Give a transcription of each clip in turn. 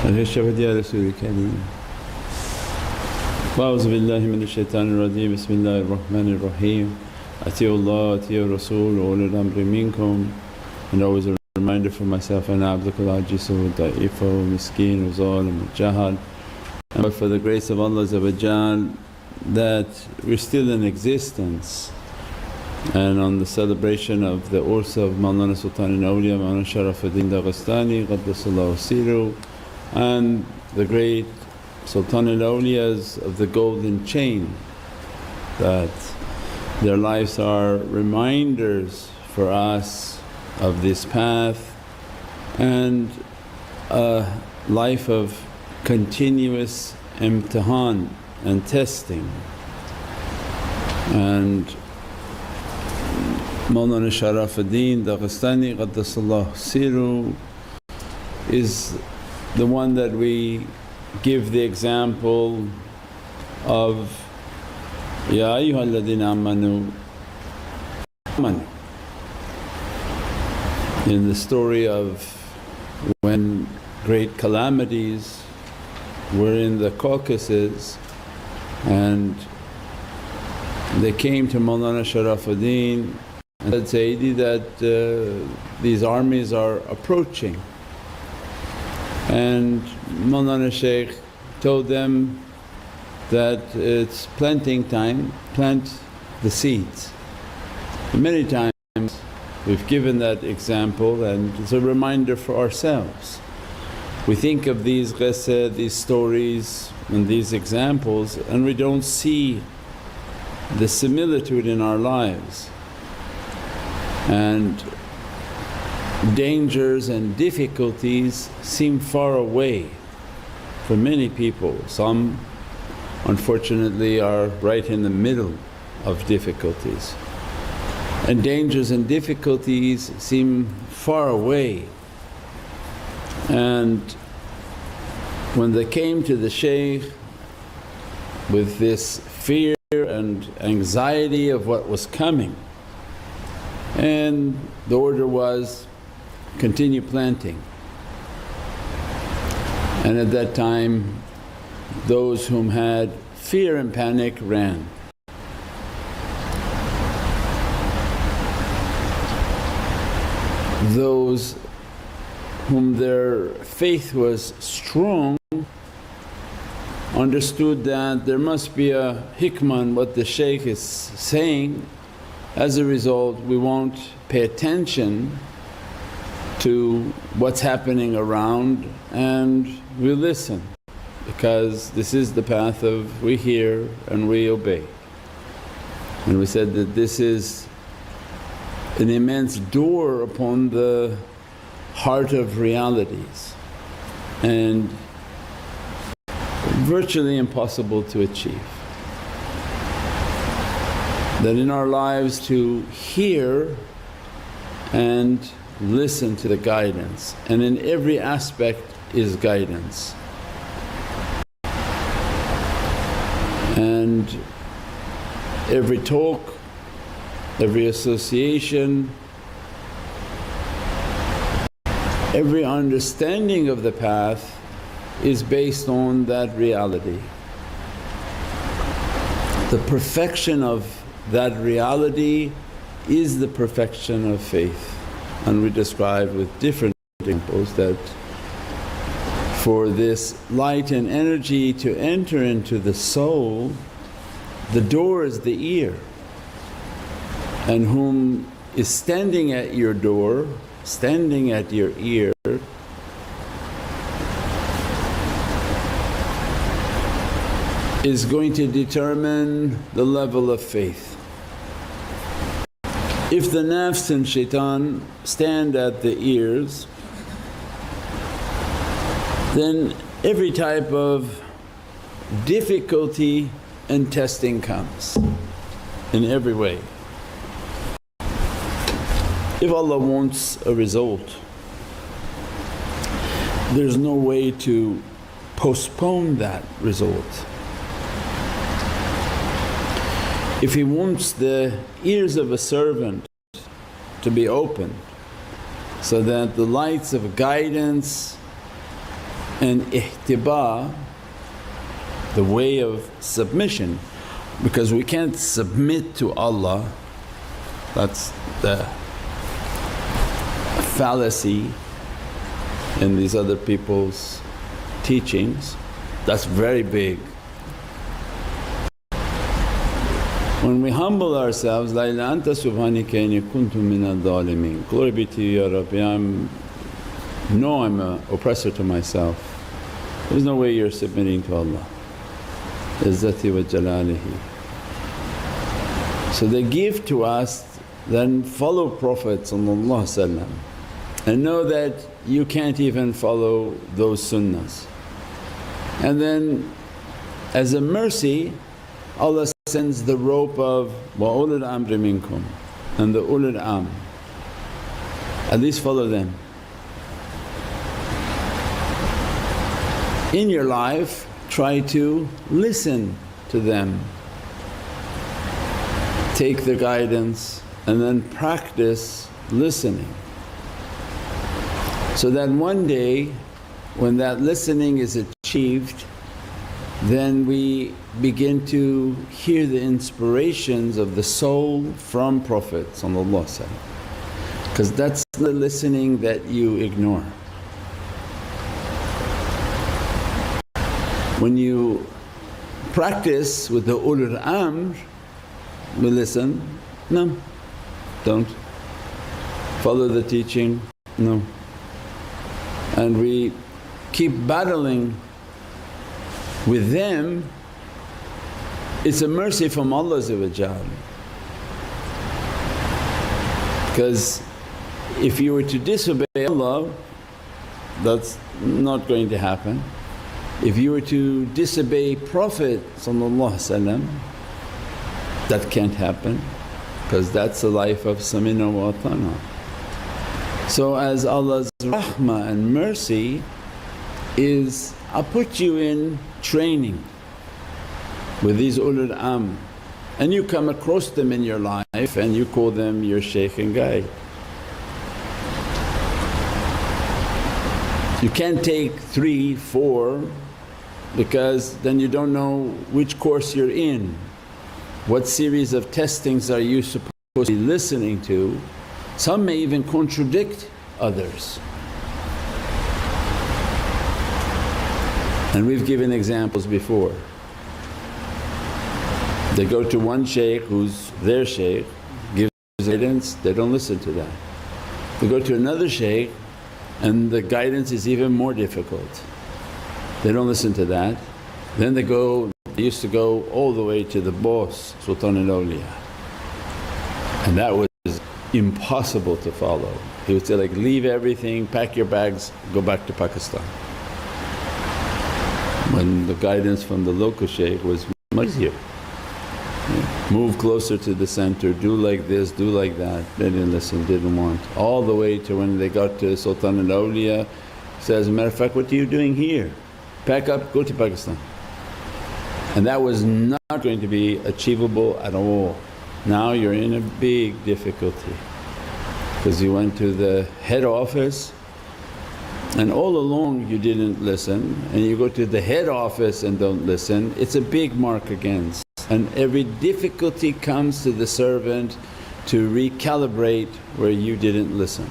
الشهد يا رسول الكريم. أعوذ بالله من الشيطان الرجيم. بسم الله الرحمن الرحيم. أطيعوا الله أطيعوا الرسول وأولي الأمر منكم. And always a reminder for myself, أنا عبدك العاجز ضعيف مسكين وظالم جهل. But for the grace of Allah that we're still in existence, and on the celebration of the Urs of Mawlana Sultan al-Awliya Mawlana Sharafuddin Daghestani Qaddasallahu Siru, and the great Sultan al-Awliyas of the golden chain, that their lives are reminders for us of this path and a life of continuous imtihan and testing. And Mawlana Sharafuddin Daghestani Qaddasallahu Siru is the one that we give the example of, Ya ayyuhalladhina amanu, in the story of when great calamities were in the Caucasus and they came to Mawlana Sharafuddin and said, Sayyidi, that these armies are approaching. And Mawlana Shaykh told them that it's planting time, plant the seeds. Many times we've given that example and it's a reminder for ourselves. We think of these qissa, these stories and these examples and we don't see the similitude in our lives. And dangers and difficulties seem far away for many people. Some unfortunately are right in the middle of difficulties, and dangers and difficulties seem far away. And when they came to the shaykh with this fear and anxiety of what was coming, and the order was, continue planting. And at that time those whom had fear and panic ran. Those whom their faith was strong understood that there must be a hikmah in what the shaykh is saying. As a result, we won't pay attention to what's happening around and we listen, because this is the path of we hear and we obey. And we said that this is an immense door upon the heart of realities and virtually impossible to achieve. That in our lives to hear and listen to the guidance, and in every aspect is guidance. And every talk, every association, every understanding of the path is based on that reality. The perfection of that reality is the perfection of faith. And we described with different examples that for this light and energy to enter into the soul, the door is the ear. And whom is standing at your door, standing at your ear, is going to determine the level of faith. If the nafs and shaitan stand at the ears, then every type of difficulty and testing comes in every way. If Allah wants a result, there's no way to postpone that result. If He wants the ears of a servant to be open so that the lights of guidance and ihtiba, the way of submission, because we can't submit to Allah. That's the fallacy in these other people's teachings. That's very big. When we humble ourselves, La ilaha anta subhanaka inni kuntu minal dhalimin. Glory be to you, Ya Rabbi, I'm an oppressor to myself. There's no way you're submitting to Allah. Izzati wa jalalihi. So they give to us, then follow Prophet and know that you can't even follow those sunnahs. And then as a mercy Allah sends the rope of wa ulul amri minkum, and the ulul amr, at least follow them. In your life try to listen to them, take the guidance and then practice listening, so that one day when that listening is achieved, then we begin to hear the inspirations of the soul from Prophet, because that's the listening that you ignore. When you practice with the ulul amr, we listen, no, don't. Follow the teaching, no. And we keep battling with them. It's a mercy from Allah, because if you were to disobey Allah, that's not going to happen. If you were to disobey Prophet, that can't happen, because that's the life of samina wa atana. So as Allah's rahmah and mercy is, I put you in training with these ulul amr, and you come across them in your life and you call them your shaykh and guide. You can't take 3, 4, because then you don't know which course you're in. What series of testings are you supposed to be listening to? Some may even contradict others. And we've given examples before. They go to one shaykh who's their shaykh, gives guidance, they don't listen to that. They go to another shaykh and the guidance is even more difficult, they don't listen to that. Then they used to go all the way to the boss, Sultan al-Awliya, and that was impossible to follow. He would say like, leave everything, pack your bags, go back to Pakistan. When the guidance from the local shaykh was much easier. Move closer to the center, do like this, do like that. They didn't listen, didn't want. All the way to when they got to Sultan al-Awliya, says, matter of fact, what are you doing here? Pack up, go to Pakistan. And that was not going to be achievable at all. Now you're in a big difficulty, because you went to the head office and all along you didn't listen, and you go to the head office and don't listen, it's a big mark against. And every difficulty comes to the servant to recalibrate where you didn't listen.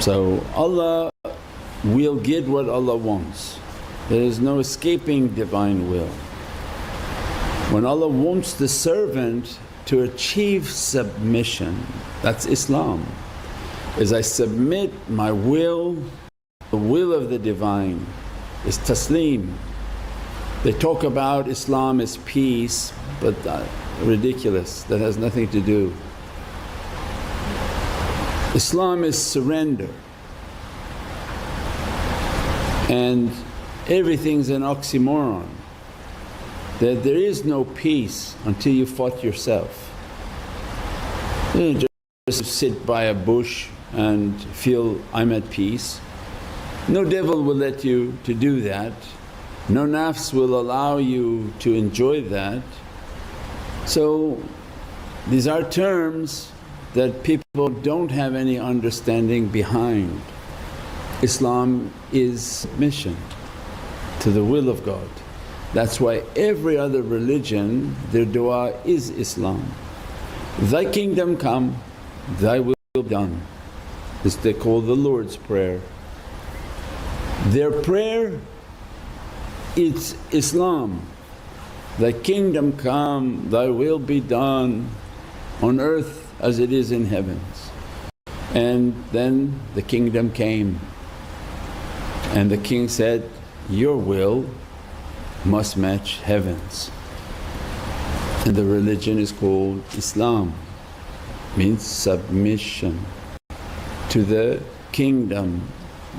So Allah will get what Allah wants, there is no escaping Divine will. When Allah wants the servant to achieve submission, that's Islam, is I submit my will, the will of the Divine is taslim. They talk about Islam is peace, but ridiculous, that has nothing to do. Islam is surrender, and everything's an oxymoron, that there is no peace until you fought yourself. You don't just sit by a bush and feel, I'm at peace. No devil will let you to do that, no nafs will allow you to enjoy that. So these are terms that people don't have any understanding behind. Islam is submission to the will of God. That's why every other religion, their dua is Islam. Thy kingdom come, Thy will be done. This they call the Lord's Prayer. Their prayer, it's Islam. Thy kingdom come, Thy will be done on earth as it is in heavens. And then the kingdom came and the king said, your will must match heavens. And the religion is called Islam, means submission to the kingdom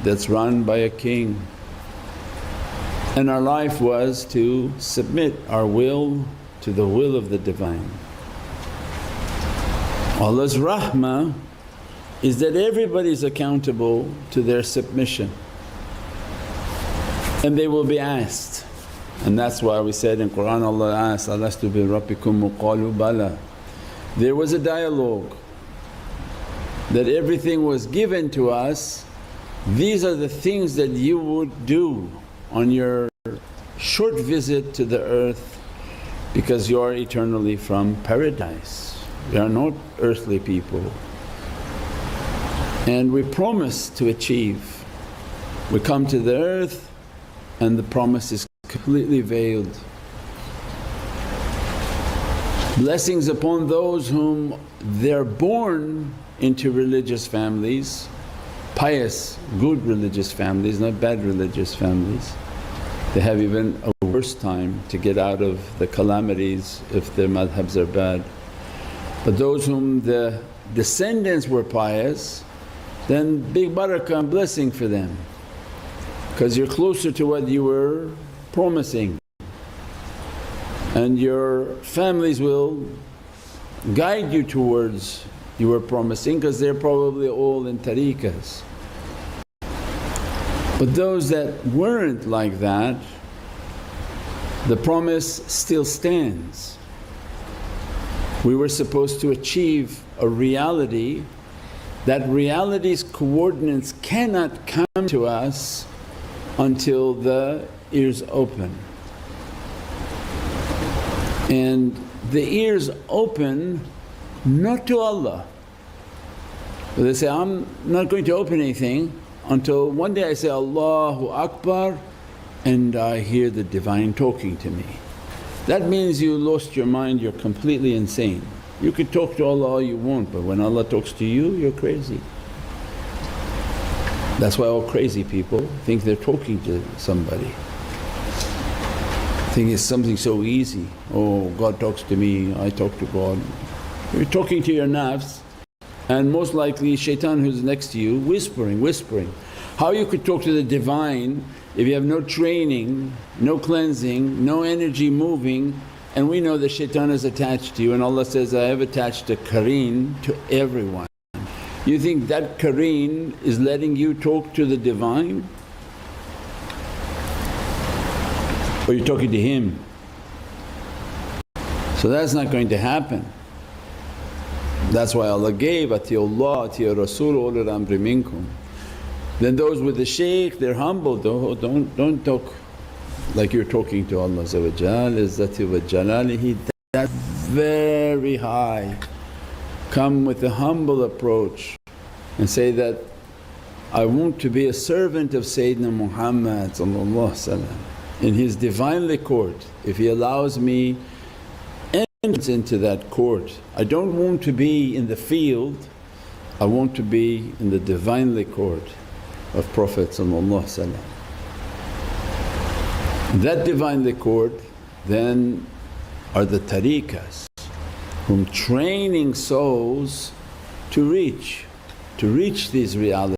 that's run by a king. And our life was to submit our will to the will of the Divine. Allah's rahmah is that everybody is accountable to their submission and they will be asked. And that's why we said in Qur'an, Allah asked, Alastu bi rabbikum qalu bala. There was a dialogue that everything was given to us, these are the things that you would do on your short visit to the earth because you are eternally from paradise. We are not earthly people. And we promise to achieve. We come to the earth and the promise is completely veiled. Blessings upon those whom they're born into religious families, pious, good religious families, not bad religious families. They have even a worse time to get out of the calamities if their madhabs are bad. But those whom the descendants were pious, then big barakah and blessing for them because you're closer to what you were promising and your families will guide you towards you were promising because they're probably all in tariqas. But those that weren't like that, the promise still stands. We were supposed to achieve a reality, that reality's coordinates cannot come to us until the ears open. And the ears open not to Allah. But they say, I'm not going to open anything until one day I say, Allahu Akbar and I hear the Divine talking to me. That means you lost your mind, you're completely insane. You could talk to Allah all you want but when Allah talks to you, you're crazy. That's why all crazy people think they're talking to somebody. Think it's something so easy, oh God talks to me, I talk to God. You're talking to your nafs and most likely shaitan who's next to you whispering. How you could talk to the Divine if you have no training, no cleansing, no energy moving, and we know that shaitan is attached to you and Allah says, I have attached a qareen to everyone. You think that qareen is letting you talk to the Divine? Or you're talking to him? So that's not going to happen. That's why Allah gave, Atiullah, Atiya Rasul, ulul amri minkum. Then those with the shaykh, they're humble, don't talk like you're talking to Allah Izzati wa Jalalihi, that's very high. Come with a humble approach and say that, I want to be a servant of Sayyidina Muhammad in his Divinely court. If he allows me entrance into that court, I don't want to be in the field, I want to be in the Divinely court of Prophet. That Divinely court then are the tariqas whom training souls to reach these realities.